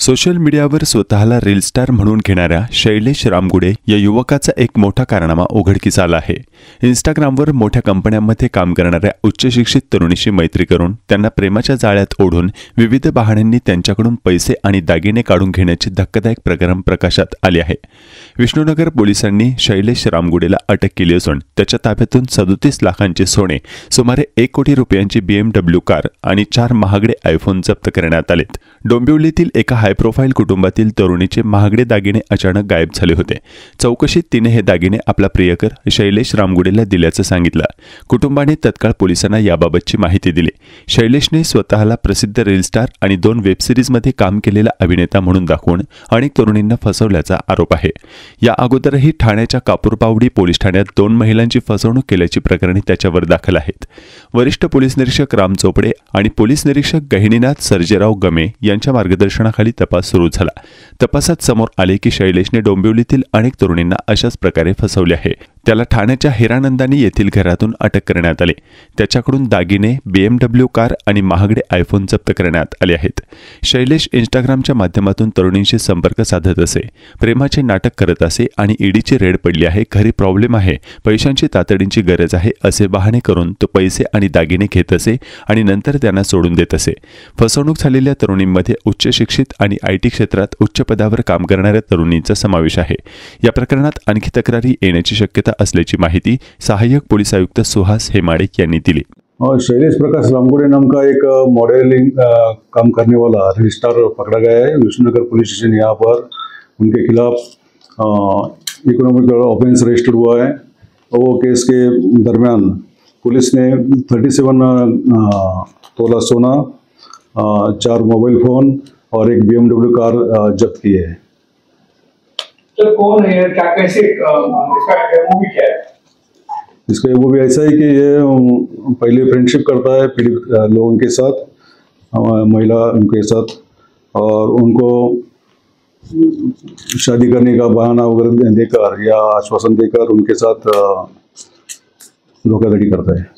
Social मीडियावर स्वतःला reel star म्हणून घेणाऱ्या शैलेश रामगुडे या युवकाचा एक मोठा कारनामा उघडकीस आला आहे। इंस्टाग्रामवर मोठ्या कंपन्यांमध्ये काम करणाऱ्या उच्च शिक्षित तरुणीशी मैत्री करून त्यांना प्रेमाच्या जाळ्यात ओढून विविध बहाण्यांनी त्यांच्याकडून पैसे आणि दागिने काढून घेण्याचे धक्कादायक प्रकरण प्रकाशात आले आहे। विष्णुनगर पोलिसांनी शैलेश रामगुडेला अटक केली असून त्याच्या ताब्यातून 37 लाखांचे सोने, सुमारे 1 कोटी रुपयांची BMW कार आणि 4 महागडे आयफोन जप्त करण्यात आलेत। डोंबिवलीतील एका हाय प्रोफाईल कुटुंबातील तरुणीचे महागडे दागिने अचानक गायब झाले होते। चौकशीत तिने हे दागिने आपला प्रियकर शैलेश रामगुडेला दिल्याचं सांगितलं। कुटुंबाने तत्काळ पोलिसांना याबाबतची माहिती दिली। शैलेशने स्वतःला प्रसिद्ध रील स्टार आणि 2 वेब सिरीजमध्ये काम केलेला अभिनेता म्हणून दाखवून अनेक तरुणींना फसवल्याचा आरोप आहे। या अगोदरही ठाण्याच्या कापूरबावडी पोलीस ठाण्यात 2 महिलांची फसवणूक केल्याची प्रकरणे त्याच्यावर दाखल आहेत। वरिष्ठ पोलीस निरीक्षक राम चोपडे आणि पोलीस निरीक्षक गहिनीनाथ सर्जेराव गमे यांच्या मार्गदर्शनाखाली तपास सुरू झाला। तपासात समोर आले की शैलेशने डोंबिवलीतील अनेक तरुणींना अशाच प्रकारे फसवले आहे। त्याला ठाण्याच्या हिरानंदानी येथील घरातून अटक करण्यात आली। त्याच्याकडून दागिने, BMW कार आणि महागडे आयफोन जप्त करण्यात आले आहेत। शैलेश इंस्टाग्रामच्या माध्यमातून तरुणींशी संपर्क साधत असे, प्रेमाचे नाटक करत असे आणि ईडीची रेड पडली आहे, घरी प्रॉब्लेम आहे, पैशांची तातडीची गरज आहे असे बहाणे करून तो पैसे आणि दागिने घेत असे आणि नंतर त्यांना सोडून देत असे। फसवणूक झालेल्या तरुणींमध्ये उच्च शिक्षित आणि IT क्षेत्रात उच्च पदावर काम करणाऱ्या तरुणींचा समावेश आहे। या प्रकरणात आणखी तक्रारी येण्याची शक्यता असल्याची माहिती सहाय्यक पोलीस आयुक्त सुहास हेमाडे यांनी दिली। शैलेश प्रकाश रामगुडे नाम का एक मॉडलिंग काम करने वाला रील स्टार पकड़ा गया है। विष्णुनगर पुलिस स्टेशन यहाँ पर उनके खिलाफ इकोनॉमिक ऑफेंस रजिस्टर्ड हुआ है। वो केस के दरमियान पुलिस ने 37 तोला सोना, 4 मोबाइल फोन और एक BMW कार जब्त की है। तो कौन है, क्या कैसे, इसका मूवी क्या है? इसका वो भी ऐसा है कि ये पहले फ्रेंडशिप करता है पीड़ित लोगों के साथ, महिला उनके साथ, और उनको शादी करने का बहाना वगैरह देकर या आश्वासन देकर उनके साथ धोखाधड़ी करता है।